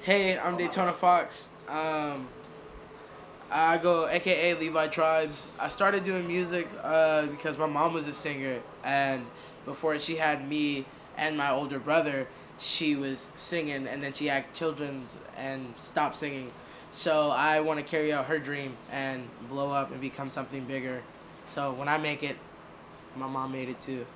Hey, I'm Daytona Fox. I go AKA Levi Tribes. I started doing music because my mom was a singer, and before she had me and my older brother, she was singing, and then she had children and stopped singing. So I want to carry out her dream and blow up and become something bigger. So when I make it, my mom made it too.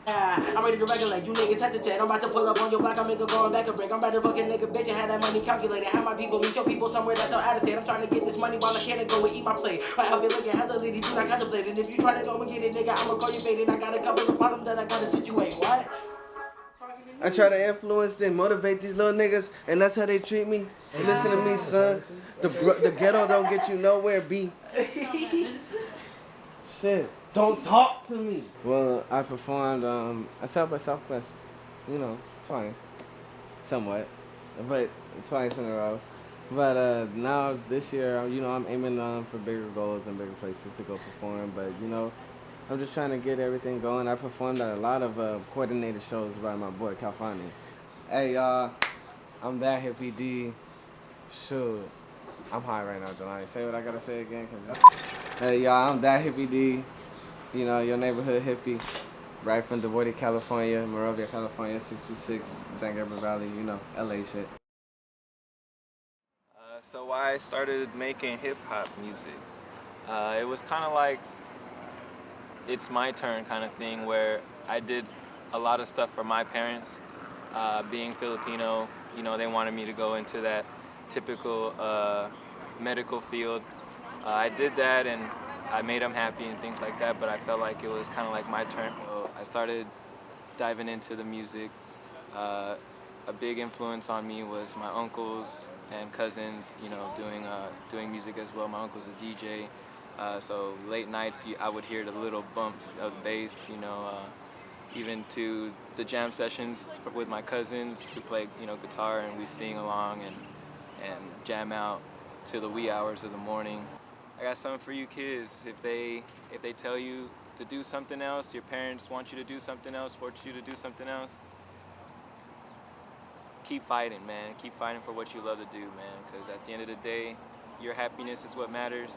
I'm ready to regulate. You niggas hesitate. I'm about to pull up on your block. I'm making going back a break. I'm about to fucking nigga bitch and have that money calculated. Have my people meet your people somewhere that's out of state. I'm trying to get this money while I can't go and eat my plate. My help you looking hella lady, do not contemplate. And if you try to go and get it, nigga, I'ma call you baited. I got a couple of problems that I gotta situate. What? I try to influence and motivate these little niggas, and that's how they treat me. Listen to me, son. The ghetto don't get you nowhere, B. Shit, don't talk to me. Well, I performed at South by Southwest, twice, somewhat, but twice in a row. But now this year, I'm aiming for bigger goals and bigger places to go perform. But I'm just trying to get everything going. I performed at a lot of coordinated shows by my boy Calfani. Hey y'all, I'm that hippie D. Shoot, I'm high right now, Jelani. Say what I gotta say again, hey y'all, I'm that hippie D. Your neighborhood hippie, right from DuBois, California, Morovia, California, 626, San Gabriel Valley. LA shit. So I started making hip hop music. It was kind of like it's my turn kind of thing where I did a lot of stuff for my parents. Being Filipino, they wanted me to go into that typical medical field. I did that and I made them happy and things like that, but I felt like it was kind of like my turn. So I started diving into the music. Uh, a big influence on me was my uncles and cousins, doing music as well. My uncle's a DJ, so late nights I would hear the little bumps of bass, even to the jam sessions with my cousins who play, guitar, and we sing along and jam out to the wee hours of the morning. I got something for you kids. If they tell you to do something else, your parents want you to do something else, force you to do something else, keep fighting, man. Keep fighting for what you love to do, man. Because at the end of the day, your happiness is what matters.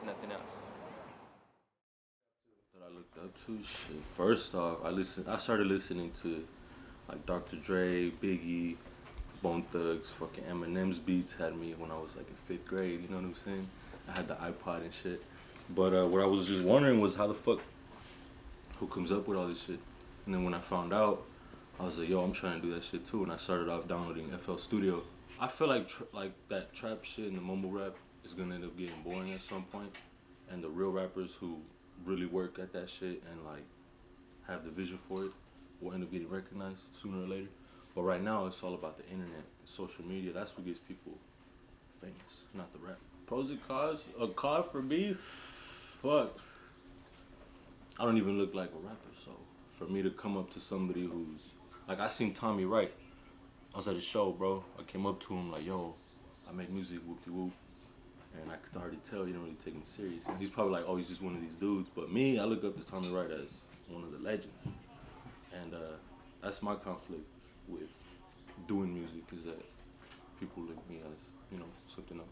Nothing else. That I looked up to, shit. First off, I started listening to like Dr. Dre, Biggie, Bone Thugs, fucking Eminem's beats had me when I was like in 5th grade. You know what I'm saying? I had the iPod and shit. But what I was just wondering was how the fuck, who comes up with all this shit? And then when I found out, I was like, yo, I'm trying to do that shit too. And I started off downloading FL Studio. I feel like like that trap shit and the mumble rap is gonna end up getting boring at some point, and the real rappers who really work at that shit and like have the vision for it will end up getting recognized sooner or later. But right now, it's all about the internet, social media. That's what gets people famous, not the rap. Pros and cons. A con for me, fuck. I don't even look like a rapper, so for me to come up to somebody who's like, I seen Tommy Wright. I was at a show, bro. I came up to him like, yo, I make music, whoop de whoop. And I could already tell he didn't really take me serious. And he's probably like, oh, he's just one of these dudes. But me, I look up to Tommy Wright as one of the legends. And that's my conflict with doing music, is that people look at me as, something else.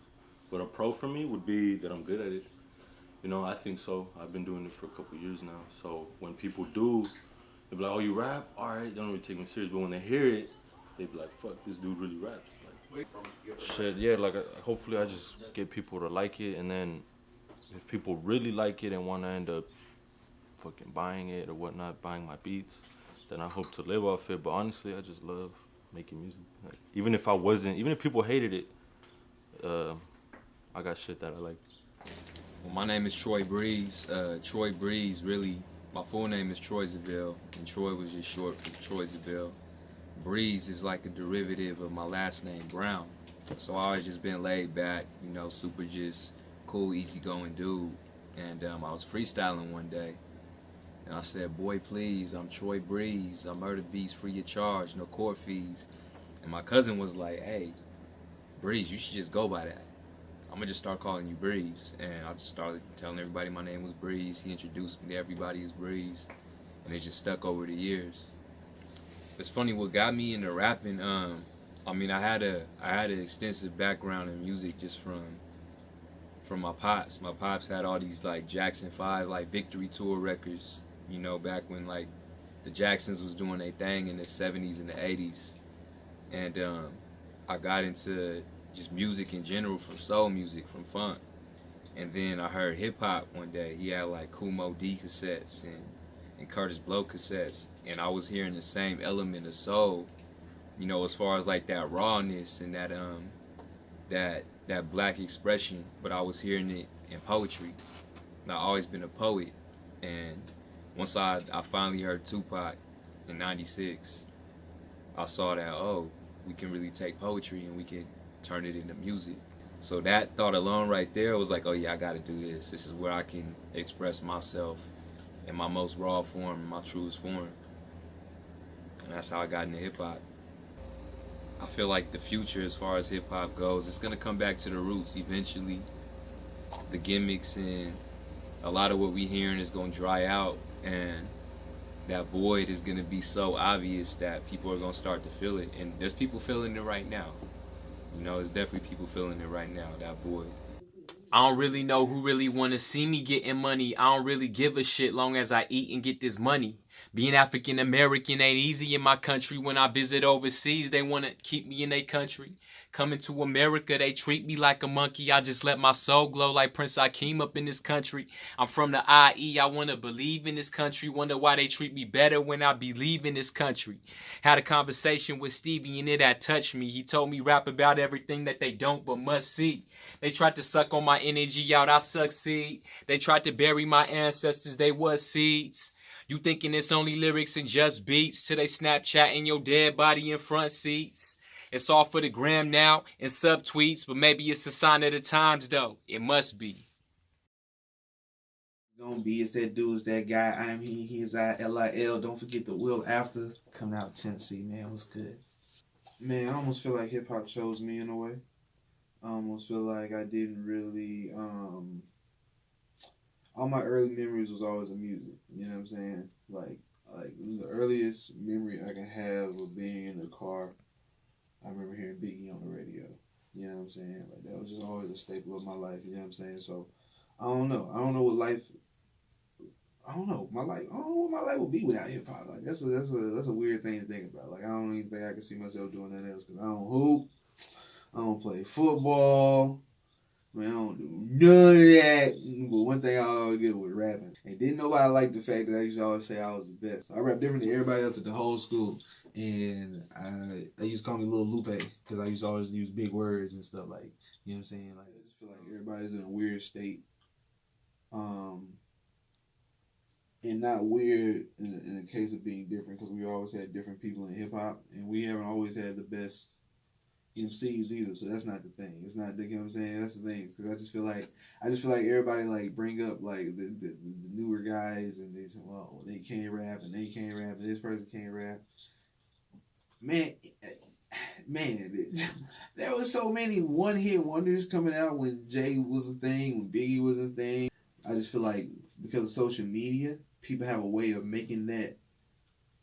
But a pro for me would be that I'm good at it. I think so. I've been doing it for a couple years now. So when people do, they be like, oh, you rap? All right, they don't really take me serious. But when they hear it, they be like, fuck, this dude really raps. Like, shit, yeah, like hopefully I just get people to like it. And then if people really like it and want to end up fucking buying it or whatnot, buying my beats, then I hope to live off it. But honestly, I just love making music. Like, even if people hated it, I got shit that I like. Well, my name is Troy Breeze. Troy Breeze, really, my full name is Troy Zaville, and Troy was just short for Troy Zaville. Breeze is like a derivative of my last name, Brown. So I always just been laid back, super just cool, easygoing dude. And I was freestyling one day, and I said, boy, please, I'm Troy Breeze. I murder beats free of charge, no court fees. And my cousin was like, hey, Breeze, you should just go by that. I'm gonna just start calling you Breeze. And I just started telling everybody my name was Breeze. He introduced me to everybody as Breeze. And it just stuck over the years. It's funny what got me into rapping. I mean, I had an extensive background in music just from my pops. My pops had all these like Jackson 5 like Victory Tour records, you know, back when like the Jacksons was doing their thing in the 70s and the 80s. And I got into just music in general, from soul music, from funk. And then I heard hip hop one day. He had like Kool Moe Dee cassettes and Curtis Blow cassettes, and I was hearing the same element of soul, you know, as far as like that rawness and that black expression, but I was hearing it in poetry. I've always been a poet, and once I finally heard Tupac in '96, I saw that, oh, we can really take poetry and we can turn it into music. So that thought alone right there was like, oh yeah, I gotta do this. This is where I can express myself in my most raw form, my truest form. And that's how I got into hip hop. I feel like the future as far as hip hop goes, it's gonna come back to the roots eventually. The gimmicks and a lot of what we hearing is gonna dry out, and that void is gonna be so obvious that people are gonna start to feel it. And there's people feeling it right now. You know, there's definitely people feeling it right now, that void. I don't really know who really want to see me getting money. I don't really give a shit long as I eat and get this money. Being African American ain't easy in my country. When I visit overseas, they want to keep me in their country. Coming to America, they treat me like a monkey. I just let my soul glow like Prince Hakeem up in this country. I'm from the IE, I want to believe in this country. Wonder why they treat me better when I be leaving this country. Had a conversation with Stevie and it had touched me. He told me rap about everything that they don't but must see. They tried to suck on my energy out, I succeed. They tried to bury my ancestors, they was seeds. You thinking it's only lyrics and just beats till they Snapchatting your dead body in front seats. It's all for the gram now and subtweets, but maybe it's a sign of the times though. It must be. Gonna be is that dude, is that guy. I'm he is I, LIL. Don't forget the Will After coming out of Tennessee, man. What's good? Man, I almost feel like hip hop chose me in a way. I almost feel like I didn't really all my early memories was always in music. You know what I'm saying? Like the earliest memory I can have of being in the car, I remember hearing Biggie on the radio. You know what I'm saying? Like that was just always a staple of my life. You know what I'm saying? So I don't know. I don't know what life. I don't know my life. I don't know what my life would be without hip hop. Like that's a weird thing to think about. Like I don't even think I can see myself doing nothing else because I don't hoop. I don't play football. Man, I don't do none of that. But one thing I always get was rapping. And didn't nobody like the fact that I used to always say I was the best. I rap different than everybody else at the whole school. And they used to call me Lil Lupe because I used to always use big words and stuff like, you know what I'm saying? Like I just feel like everybody's in a weird state. And not weird in the case of being different because we always had different people in hip hop and we haven't always had the best MCs either, so that's not the thing. It's not, you know what I'm saying? That's the thing, because I just feel like everybody like bring up like the newer guys and they say, well, they can't rap and they can't rap and this person can't rap. Man, there was so many one-hit wonders coming out when Jay was a thing, when Biggie was a thing. I just feel like because of social media, people have a way of making that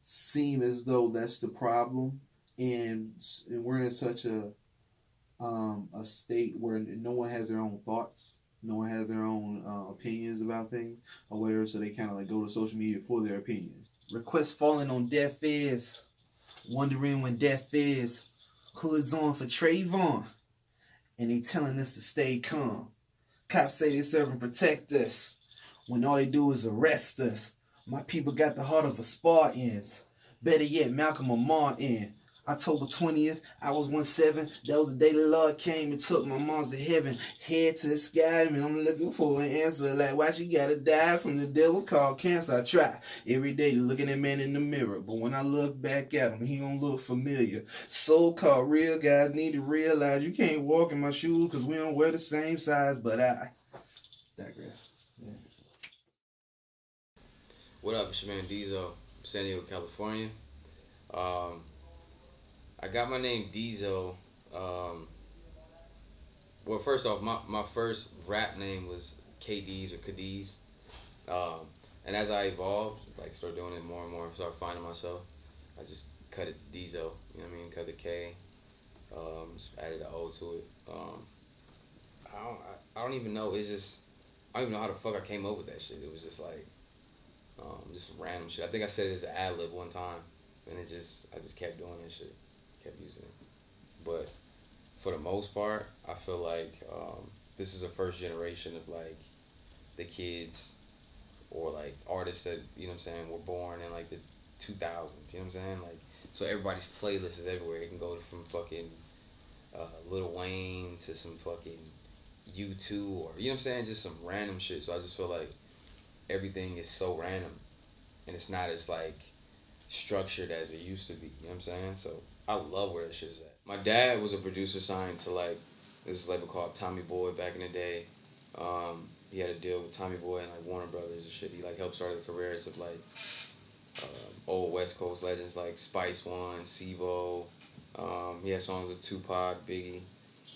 seem as though that's the problem. And we're in such a state where no one has their own thoughts, no one has their own opinions about things or whatever, so they kind of like go to social media for their opinions. Requests falling on deaf ears, wondering when death is. Hoods on for Trayvon, and they telling us to stay calm. Cops say they serve and protect us when all they do is arrest us. My people got the heart of a Spartans. Better yet, Malcolm or Martin. October 20th, I was 17. That was the day the Lord came and took my moms to heaven. Head to the sky, and I'm looking for an answer. Like, why she gotta die from the devil called cancer? I try every day to look at that man in the mirror. But when I look back at him, he don't look familiar. So-called real guys need to realize you can't walk in my shoes because we don't wear the same size. But I digress. Yeah. What up, it's your man Diesel, San Diego, California. I got my name Diesel. Well, first off, my first rap name was KDs or Cadiz. And as I evolved, like started doing it more and more, started finding myself, I just cut it to Diesel. You know what I mean? Cut the K. Just added the O to it. I don't even know. It's just I don't even know how the fuck I came up with that shit. It was just like just random shit. I think I said it as an ad lib one time, and I just kept doing that shit, kept using it. But for the most part, I feel like this is the first generation of like the kids or like artists that, you know what I'm saying, were born in like the 2000s, you know what I'm saying? Like, so everybody's playlist is everywhere. It can go from fucking Lil Wayne to some fucking U2 or, you know what I'm saying, just some random shit. So I just feel like everything is so random and it's not as like structured as it used to be, you know what I'm saying? So I love where that shit's at. My dad was a producer signed to like this label called Tommy Boy back in the day. He had a deal with Tommy Boy and like Warner Brothers and shit. He like helped start the careers of like old West Coast legends like Spice One, Sivo. He had songs with Tupac, Biggie.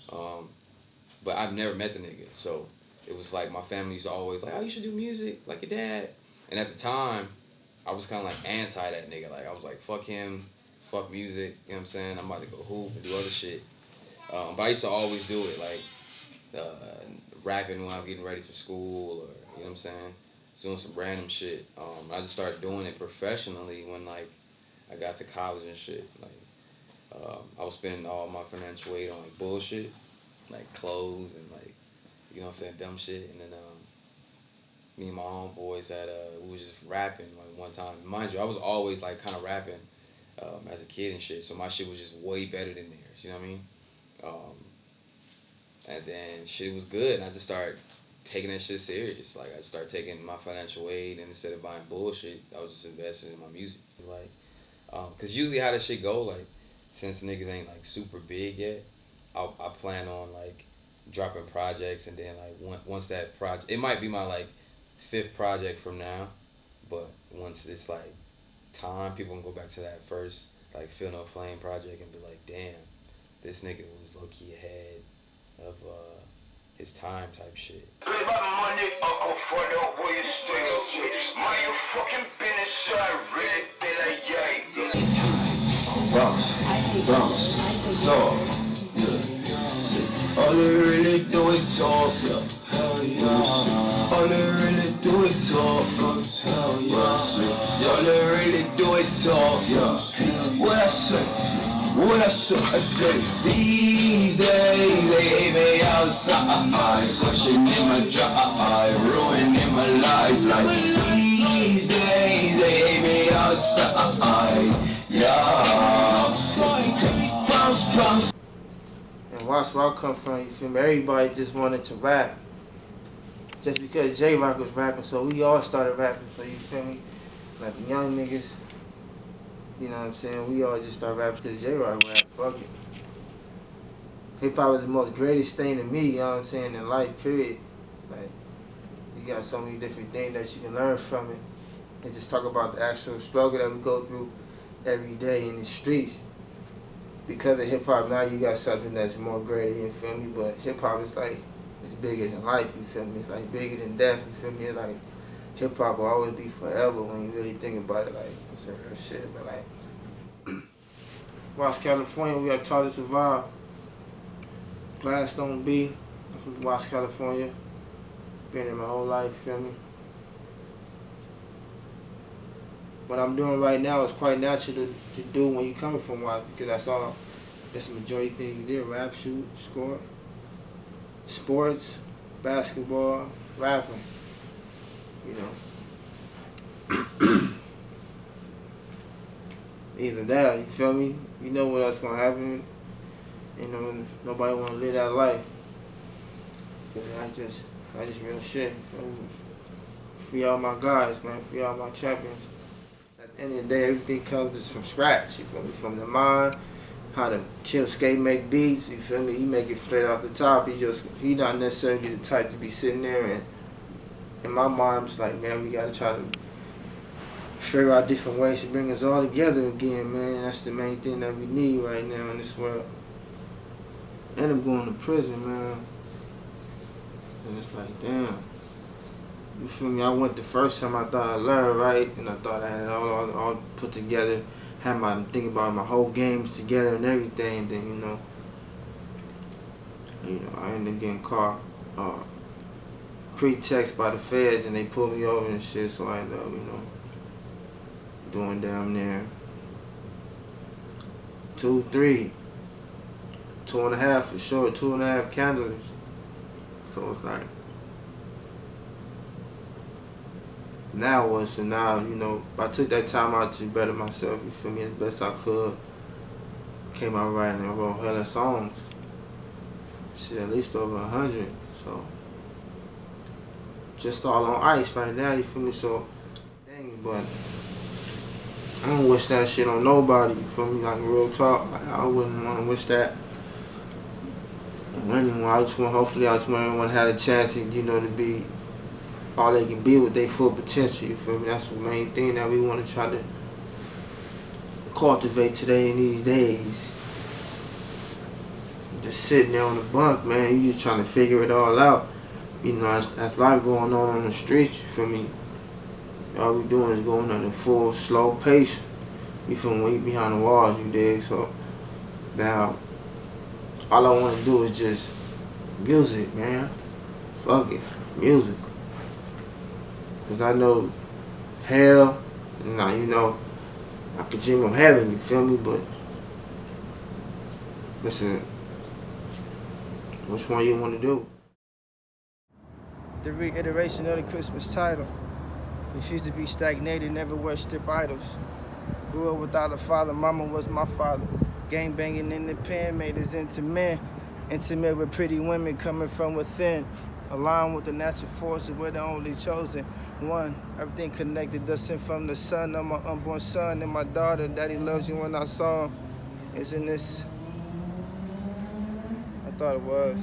But I've never met the nigga, so it was like my family used to always like, oh, you should do music like your dad. And at the time, I was kind of like anti that nigga. Like I was like, fuck him, fuck music. You know what I'm saying? I'm about to go hoop and do other shit. But I used to always do it, like rapping when I was getting ready for school, or you know what I'm saying, doing some random shit. I just started doing it professionally when like I got to college and shit. Like I was spending all my financial aid on like bullshit, like clothes and like, you know what I'm saying, dumb shit. And then me and my homeboys we was just rapping like one time. Mind you, I was always like kind of rapping as a kid and shit, so my shit was just way better than theirs, you know what I mean? And then shit was good, and I just started taking that shit serious. Like, I started taking my financial aid, and instead of buying bullshit, I was just investing in my music. Like, cause usually how this shit go, like, since niggas ain't like super big yet, I plan on like dropping projects, and then like once that project, it might be my like 5th project from now, but once it's like time, people can go back to that first like Feel No Flame project and be like, damn, this nigga was low key ahead of his time type shit. So, all they really do is talk, yeah. Hell yeah. All they really do is talk, hell yeah. All they really do is talk, yeah. What I say? What I say, these days they hate me outside, pushing in my drive, ruining my life. Like these days they hate me outside, yeah. And watch where I come from, you feel me? Everybody just wanted to rap. Just because J-Rock was rapping, so we all started rapping, so you feel me? Like the young niggas, you know what I'm saying? We all just started rapping because J-Rock rap, fuck it. Hip-hop was the most greatest thing to me, you know what I'm saying, in life, period. Like, you got so many different things that you can learn from it. And just talk about the actual struggle that we go through every day in the streets. Because of hip-hop, now you got something that's more greater, you feel me? But hip-hop is like, it's bigger than life, you feel me? It's like bigger than death, you feel me? It's like, hip-hop will always be forever when you really think about it, like, it's some real shit, but like, Watts, California, we are taught to survive. Gladstone B, I'm from Watts, California. Been here my whole life, feel me? What I'm doing right now is quite natural to do when you coming from Watts, because that's the majority thing you did, rap, shoot, score, sports, basketball, rapping, you know. Either that, you feel me? You know what else gonna happen. You know, nobody wanna live that life. I just real shit. Free all my guys, man. Free all my champions. At the end of the day, everything comes just from scratch. You feel me? From the mind, how to chill, skate, make beats. You feel me? You make it straight off the top. He not necessarily the type to be sitting there and in my mind, I'm just like, man, we gotta try to figure out different ways to bring us all together again, man. That's the main thing that we need right now in this world. And I'm going to prison, man. And it's like, damn. You feel me? I went the first time I thought I learned right, and I thought I had it all put together. have my think about my whole games together and everything, then I ended up getting caught pre-text by the feds and they pulled me over and shit, so I ended up, doing down there 2, 3, 2.5 for sure, 2.5 candles. So it's like, now what? So now, I took that time out to better myself, you feel me, as best I could. Came out writing and wrote hella songs. Shit, at least over 100. So, just all on ice right now, you feel me? So, dang, but I don't wish that shit on nobody, you feel me? Like, real talk, like, I wouldn't want to wish that on anyone. Hopefully I just want everyone to have a chance, to be all they can be with their full potential, you feel me? That's the main thing that we want to try to cultivate today in these days. Just sitting there on the bunk, man, you just trying to figure it all out. As life going on the streets, you feel me? All we doing is going at a full, slow pace. You feel me? When you behind the walls, you dig? So, now, all I want to do is just music, man. Fuck it, music. Cause I know hell, I could dream of heaven, you feel me? But listen, which one you want to do? The reiteration of the Christmas title. Refuse to be stagnated, never worship idols. Grew up without a father, mama was my father. Gang banging in the pen made us into men. Intimate with pretty women coming from within. Aligned with the natural forces, we're the only chosen one. Everything connected, descent from the son of my unborn son and my daughter. Daddy loves you when I saw him. It's in this. I thought it was.